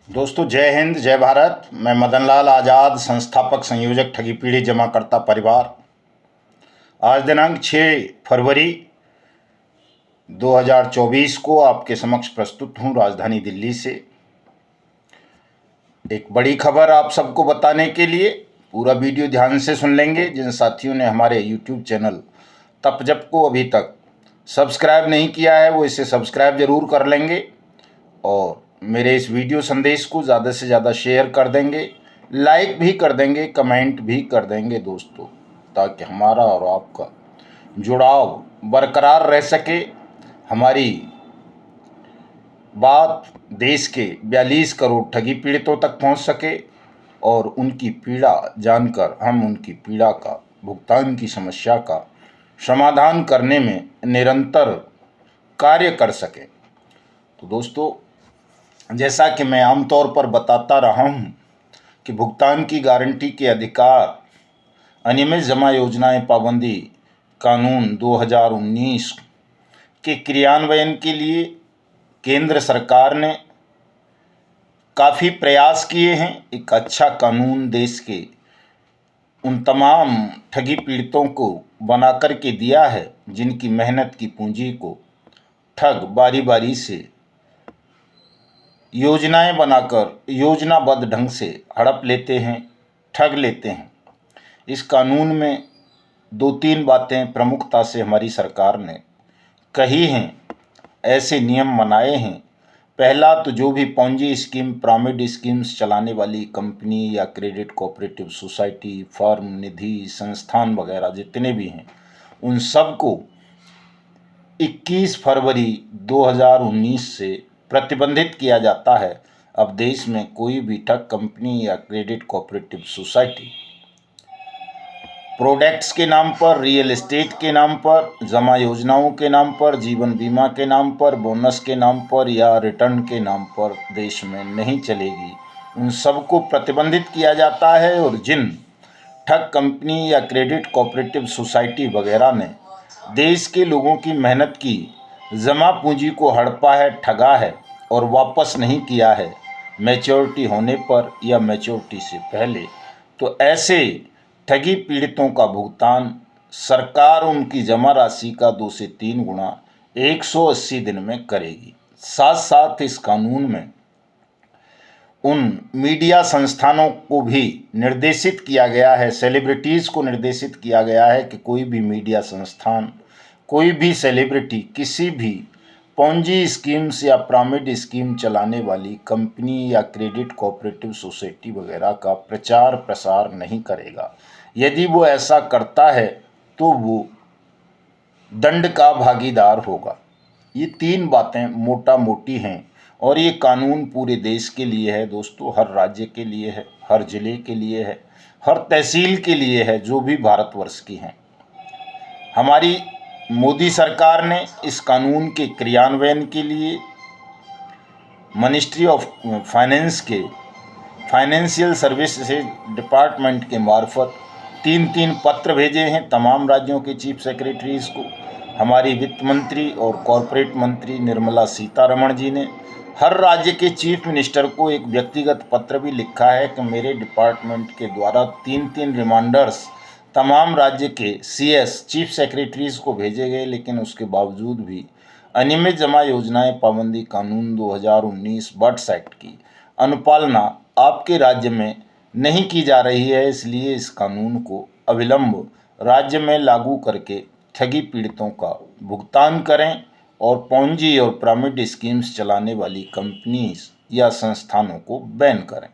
दोस्तों, जय हिंद, जय भारत। मैं मदन लाल आज़ाद, संस्थापक संयोजक ठगी पीढ़ी जमाकर्ता परिवार। आज दिनांक 6 फरवरी 2024 को आपके समक्ष प्रस्तुत हूँ राजधानी दिल्ली से एक बड़ी खबर आप सबको बताने के लिए। पूरा वीडियो ध्यान से सुन लेंगे। जिन साथियों ने हमारे YouTube चैनल तप जप को अभी तक सब्सक्राइब नहीं किया है वो इसे सब्सक्राइब ज़रूर कर लेंगे और मेरे इस वीडियो संदेश को ज़्यादा से ज़्यादा शेयर कर देंगे, लाइक भी कर देंगे, कमेंट भी कर देंगे दोस्तों, ताकि हमारा और आपका जुड़ाव बरकरार रह सके। हमारी बात देश के 42 करोड़ ठगी पीड़ितों तक पहुंच सके और उनकी पीड़ा जानकर हम उनकी पीड़ा का भुगतान की समस्या का समाधान करने में निरंतर कार्य कर सकें। तो दोस्तों, जैसा कि मैं आमतौर पर बताता रहा हूँ कि भुगतान की गारंटी के अधिकार अनियमित जमा योजनाएं पाबंदी कानून 2019 के क्रियान्वयन के लिए केंद्र सरकार ने काफ़ी प्रयास किए हैं। एक अच्छा कानून देश के उन तमाम ठगी पीड़ितों को बना कर के दिया है जिनकी मेहनत की पूंजी को ठग बारी बारी से योजनाएं बनाकर योजनाबद्ध ढंग से हड़प लेते हैं, ठग लेते हैं। इस कानून में 2-3 बातें प्रमुखता से हमारी सरकार ने कही हैं, ऐसे नियम बनाए हैं। पहला तो जो भी पॉन्जी स्कीम, पिरामिड स्कीम्स चलाने वाली कंपनी या क्रेडिट कोऑपरेटिव सोसाइटी, फर्म, निधि, संस्थान वगैरह जितने भी हैं, उन सबको 21 फरवरी 2019 से प्रतिबंधित किया जाता है। अब देश में कोई भी ठग कंपनी या क्रेडिट कोऑपरेटिव सोसाइटी प्रोडक्ट्स के नाम पर, रियल एस्टेट के नाम पर, जमा योजनाओं के नाम पर, जीवन बीमा के नाम पर, बोनस के नाम पर या रिटर्न के नाम पर देश में नहीं चलेगी। उन सबको प्रतिबंधित किया जाता है। और जिन ठग कंपनी या क्रेडिट कोऑपरेटिव सोसाइटी वगैरह ने देश के लोगों की मेहनत की जमा पूंजी को हड़पा है, ठगा है और वापस नहीं किया है मैच्योरिटी होने पर या मैच्योरिटी से पहले, तो ऐसे ठगी पीड़ितों का भुगतान सरकार उनकी जमा राशि का 2 से 3 गुना 180 दिन में करेगी। साथ साथ इस कानून में उन मीडिया संस्थानों को भी निर्देशित किया गया है, सेलिब्रिटीज़ को निर्देशित किया गया है कि कोई भी मीडिया संस्थान, कोई भी सेलिब्रिटी किसी भी पॉन्जी स्कीम्स या पिरामिड स्कीम चलाने वाली कंपनी या क्रेडिट कोऑपरेटिव सोसाइटी वगैरह का प्रचार प्रसार नहीं करेगा। यदि वो ऐसा करता है तो वो दंड का भागीदार होगा। ये 3 बातें मोटा मोटी हैं और ये कानून पूरे देश के लिए है दोस्तों, हर राज्य के लिए है, हर जिले के लिए है, हर तहसील के लिए है जो भी भारतवर्ष की हैं। हमारी मोदी सरकार ने इस कानून के क्रियान्वयन के लिए मिनिस्ट्री ऑफ फाइनेंस के फाइनेंशियल सर्विसेज डिपार्टमेंट के मार्फत 3-3 पत्र भेजे हैं तमाम राज्यों के चीफ सेक्रेटरीज को। हमारी वित्त मंत्री और कॉरपोरेट मंत्री निर्मला सीतारमण जी ने हर राज्य के चीफ मिनिस्टर को एक व्यक्तिगत पत्र भी लिखा है कि मेरे डिपार्टमेंट के द्वारा 3-3 रिमाइंडर्स तमाम राज्य के सीएस चीफ सेक्रेटरीज को भेजे गए, लेकिन उसके बावजूद भी अनियमित जमा योजनाएं पाबंदी कानून 2019 बर्ड्स एक्ट की अनुपालना आपके राज्य में नहीं की जा रही है। इसलिए इस कानून को अविलंब राज्य में लागू करके ठगी पीड़ितों का भुगतान करें और पॉन्जी और पिरामिड स्कीम्स चलाने वाली कंपनीज या संस्थानों को बैन करें।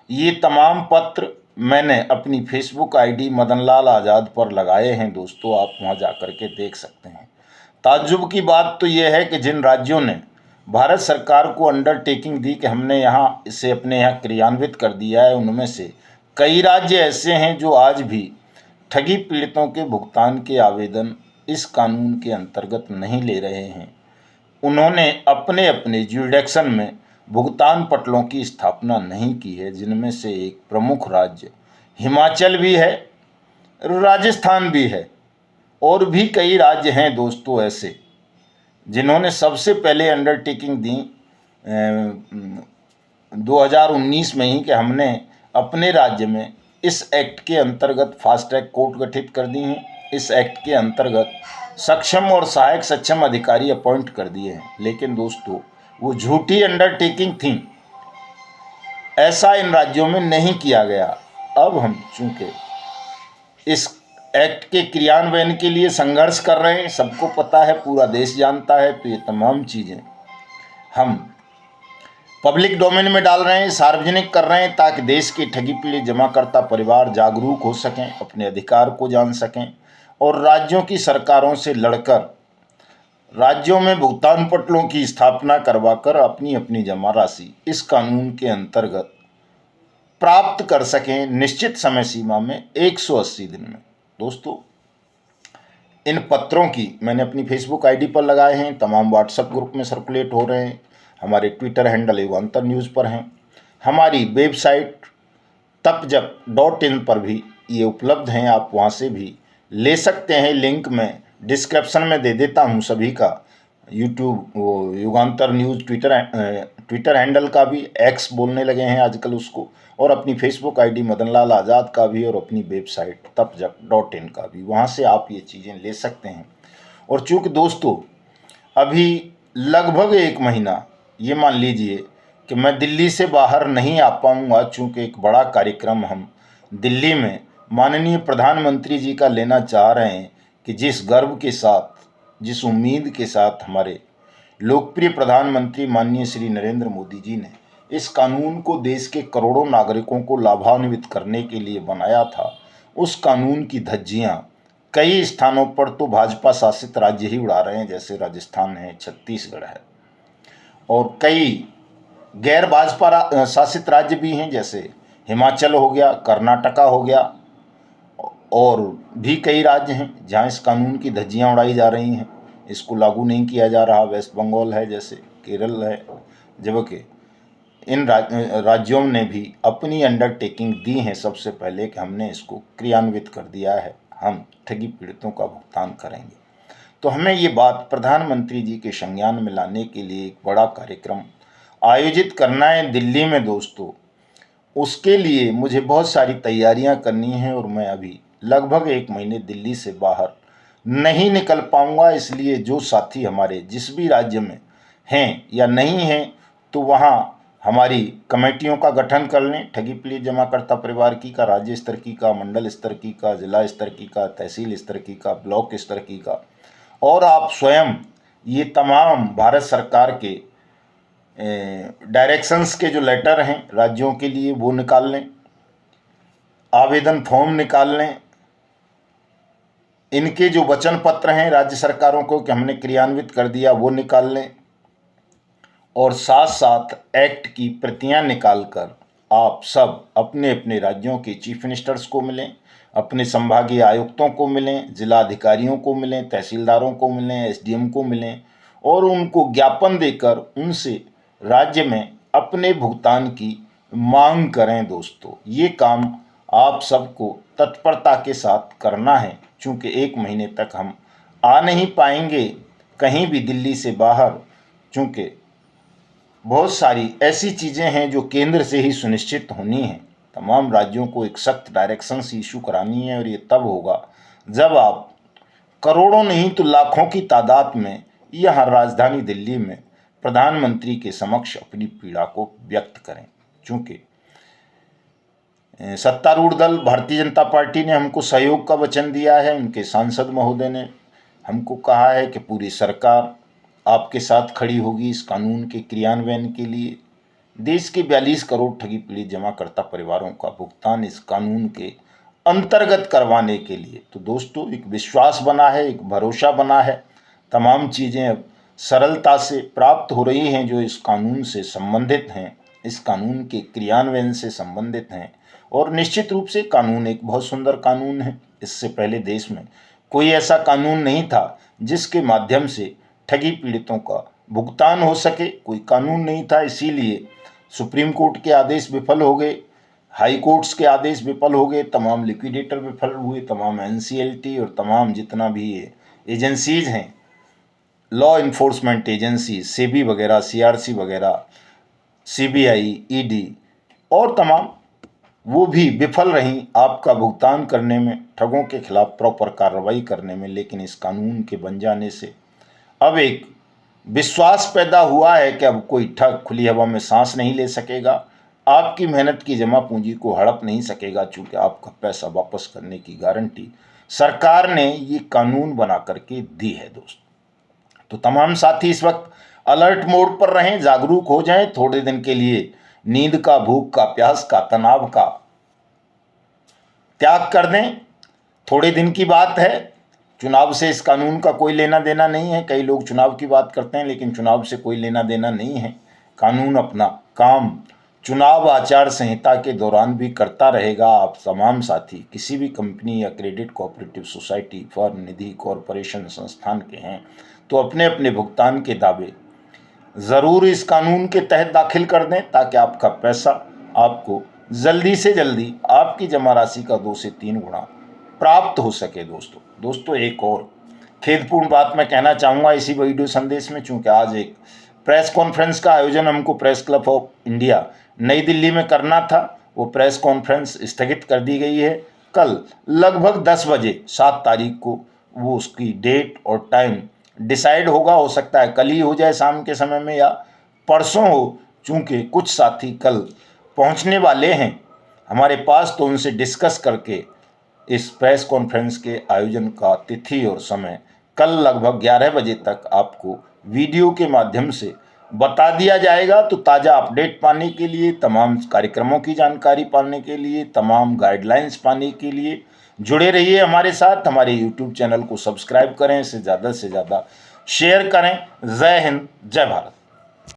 ये तमाम पत्र मैंने अपनी फेसबुक आईडी मदन लाल आज़ाद पर लगाए हैं दोस्तों, आप वहाँ जा कर के देख सकते हैं। ताज्जुब की बात तो यह है कि जिन राज्यों ने भारत सरकार को अंडरटेकिंग दी कि हमने यहाँ इसे अपने यहाँ क्रियान्वित कर दिया है, उनमें से कई राज्य ऐसे हैं जो आज भी ठगी पीड़ितों के भुगतान के आवेदन इस कानून के अंतर्गत नहीं ले रहे हैं। उन्होंने अपने अपने ज्यूरिडिक्शन में भुगतान पटलों की स्थापना नहीं की है, जिनमें से एक प्रमुख राज्य हिमाचल भी है, राजस्थान भी है और भी कई राज्य हैं दोस्तों ऐसे जिन्होंने सबसे पहले अंडरटेकिंग दी 2019 में ही कि हमने अपने राज्य में इस एक्ट के अंतर्गत फास्ट ट्रैक कोर्ट गठित कर दी हैं। इस एक्ट के अंतर्गत सक्षम और सहायक सक्षम अधिकारी अपॉइंट कर दिए हैं। लेकिन दोस्तों, वो झूठी अंडरटेकिंग थी, ऐसा इन राज्यों में नहीं किया गया। अब हम चूंकि इस एक्ट के क्रियान्वयन के लिए संघर्ष कर रहे हैं, सबको पता है, पूरा देश जानता है, तो ये तमाम चीज़ें हम पब्लिक डोमेन में डाल रहे हैं, सार्वजनिक कर रहे हैं, ताकि देश के ठगी पीड़ित जमाकर्ता परिवार जागरूक हो सकें, अपने अधिकार को जान सकें और राज्यों की सरकारों से लड़कर राज्यों में भुगतान पटलों की स्थापना करवाकर अपनी अपनी जमा राशि इस कानून के अंतर्गत प्राप्त कर सकें निश्चित समय सीमा में 180 दिन में। दोस्तों, इन पत्रों की मैंने अपनी फेसबुक आईडी पर लगाए हैं, तमाम व्हाट्सएप ग्रुप में सर्कुलेट हो रहे हैं, हमारे ट्विटर हैंडल युगांतर न्यूज़ पर हैं, हमारी वेबसाइट tapjap.in पर भी ये उपलब्ध हैं, आप वहाँ से भी ले सकते हैं। लिंक मैं डिस्क्रिप्शन में दे देता हूँ सभी का, यूट्यूब वो युगांतर न्यूज़ ट्विटर हैंडल का भी, एक्स बोलने लगे हैं आजकल उसको, और अपनी फेसबुक आईडी मदन लाल आज़ाद का भी, और अपनी वेबसाइट tapjap.in का भी, वहाँ से आप ये चीज़ें ले सकते हैं। और चूँकि दोस्तों अभी लगभग 1 महीना ये मान लीजिए कि मैं दिल्ली से बाहर नहीं आ पाऊँगा, चूँकि एक बड़ा कार्यक्रम हम दिल्ली में माननीय प्रधानमंत्री जी का लेना चाह रहे हैं कि जिस गर्व के साथ, जिस उम्मीद के साथ हमारे लोकप्रिय प्रधानमंत्री माननीय श्री नरेंद्र मोदी जी ने इस कानून को देश के करोड़ों नागरिकों को लाभान्वित करने के लिए बनाया था, उस कानून की धज्जियां कई स्थानों पर तो भाजपा शासित राज्य ही उड़ा रहे हैं, जैसे राजस्थान है, छत्तीसगढ़ है, और कई गैर भाजपा शासित राज्य भी हैं, जैसे हिमाचल हो गया, कर्नाटका हो गया, और भी कई राज्य हैं जहां इस कानून की धज्जियां उड़ाई जा रही हैं, इसको लागू नहीं किया जा रहा। वेस्ट बंगाल है, जैसे केरल है, जबकि इन राज्यों ने भी अपनी अंडरटेकिंग दी है सबसे पहले कि हमने इसको क्रियान्वित कर दिया है, हम ठगी पीड़ितों का भुगतान करेंगे। तो हमें ये बात प्रधानमंत्री जी के संज्ञान में लाने के लिए एक बड़ा कार्यक्रम आयोजित करना है दिल्ली में। दोस्तों, उसके लिए मुझे बहुत सारी तैयारियां करनी हैं और मैं अभी लगभग 1 महीने दिल्ली से बाहर नहीं निकल पाऊंगा। इसलिए जो साथी हमारे जिस भी राज्य में हैं या नहीं हैं, तो वहाँ हमारी कमेटियों का गठन कर लें, ठगी पीड़ित जमाकर्ता परिवार की का, राज्य स्तर की का, मंडल स्तर की का, जिला स्तर की का, तहसील स्तर की का, ब्लॉक स्तर की का, और आप स्वयं ये तमाम भारत सरकार के डायरेक्शंस के जो लेटर हैं राज्यों के लिए वो निकाल लें, आवेदन फॉर्म निकाल लें, इनके जो वचन पत्र हैं राज्य सरकारों को कि हमने क्रियान्वित कर दिया वो निकाल लें, और साथ साथ एक्ट की प्रतियां निकालकर आप सब अपने अपने राज्यों के चीफ मिनिस्टर्स को मिलें, अपने संभागीय आयुक्तों को मिलें, जिला अधिकारियों को मिलें, तहसीलदारों को मिलें, एसडीएम को मिलें, और उनको ज्ञापन देकर उनसे राज्य में अपने भुगतान की मांग करें। दोस्तों, ये काम आप सबको तत्परता के साथ करना है, चूँकि 1 महीने तक हम आ नहीं पाएंगे कहीं भी दिल्ली से बाहर, चूँकि बहुत सारी ऐसी चीज़ें हैं जो केंद्र से ही सुनिश्चित होनी हैं। तमाम राज्यों को एक सख्त डायरेक्शंस इशू करानी है, और ये तब होगा जब आप करोड़ों नहीं तो लाखों की तादाद में यहाँ राजधानी दिल्ली में प्रधानमंत्री के समक्ष अपनी पीड़ा को व्यक्त करें। चूँकि सत्तारूढ़ दल भारतीय जनता पार्टी ने हमको सहयोग का वचन दिया है, उनके सांसद महोदय ने हमको कहा है कि पूरी सरकार आपके साथ खड़ी होगी इस कानून के क्रियान्वयन के लिए, देश के 42 करोड़ ठगी पीड़ित जमाकर्ता परिवारों का भुगतान इस कानून के अंतर्गत करवाने के लिए। तो दोस्तों, एक विश्वास बना है, एक भरोसा बना है, तमाम चीज़ें अब सरलता से प्राप्त हो रही हैं जो इस कानून से संबंधित हैं, इस कानून के क्रियान्वयन से संबंधित हैं। और निश्चित रूप से कानून एक बहुत सुंदर कानून है। इससे पहले देश में कोई ऐसा कानून नहीं था जिसके माध्यम से ठगी पीड़ितों का भुगतान हो सके, कोई कानून नहीं था। इसीलिए सुप्रीम कोर्ट के आदेश विफल हो गए, हाई कोर्ट्स के आदेश विफल हो गए, तमाम लिक्विडेटर विफल हुए, तमाम एनसीएलटी और तमाम जितना भी ये एजेंसीज़ हैं, लॉ इन्फोर्समेंट एजेंसी, सेबी वगैरह, सीआरसी वगैरह, सीबीआई, ईडी और तमाम वो भी विफल रहीं आपका भुगतान करने में, ठगों के खिलाफ प्रॉपर कार्रवाई करने में। लेकिन इस कानून के बन जाने से अब एक विश्वास पैदा हुआ है कि अब कोई ठग खुली हवा में सांस नहीं ले सकेगा, आपकी मेहनत की जमा पूंजी को हड़प नहीं सकेगा, चूंकि आपका पैसा वापस करने की गारंटी सरकार ने ये कानून बना करके दी है दोस्तों। तो तमाम साथी इस वक्त अलर्ट मोड पर रहें, जागरूक हो जाएं, थोड़े दिन के लिए नींद का, भूख का, प्यास का, तनाव का त्याग कर दें। थोड़े दिन की बात है, चुनाव से इस कानून का कोई लेना देना नहीं है। कई लोग चुनाव की बात करते हैं, लेकिन चुनाव से कोई लेना देना नहीं है। कानून अपना काम चुनाव आचार संहिता के दौरान भी करता रहेगा। आप तमाम साथी किसी भी कंपनी या क्रेडिट कोऑपरेटिव सोसाइटी, फर्म, निधि, कॉरपोरेशन, संस्थान के हैं तो अपने अपने भुगतान के दावे ज़रूर इस कानून के तहत दाखिल कर दें, ताकि आपका पैसा आपको जल्दी से जल्दी आपकी जमा राशि का 2 से 3 गुना प्राप्त हो सके। दोस्तों एक और खेदपूर्ण बात मैं कहना चाहूँगा इसी वीडियो संदेश में, चूँकि आज एक प्रेस कॉन्फ्रेंस का आयोजन हमको प्रेस क्लब ऑफ इंडिया नई दिल्ली में करना था। वो प्रेस कॉन्फ्रेंस स्थगित कर दी गई है। कल लगभग 10 बजे 7 तारीख को वो उसकी डेट और टाइम डिसाइड होगा। हो सकता है कल ही हो जाए शाम के समय में, या परसों हो, चूँकि कुछ साथी कल पहुँचने वाले हैं हमारे पास, तो उनसे डिस्कस करके इस प्रेस कॉन्फ्रेंस के आयोजन का तिथि और समय कल लगभग 11 बजे तक आपको वीडियो के माध्यम से बता दिया जाएगा। तो ताज़ा अपडेट पाने के लिए, तमाम कार्यक्रमों की जानकारी पाने के लिए, तमाम गाइडलाइंस पाने के लिए जुड़े रहिए हमारे साथ। हमारे YouTube चैनल को सब्सक्राइब करें, इसे ज़्यादा से ज़्यादा शेयर करें। जय हिंद, जय भारत।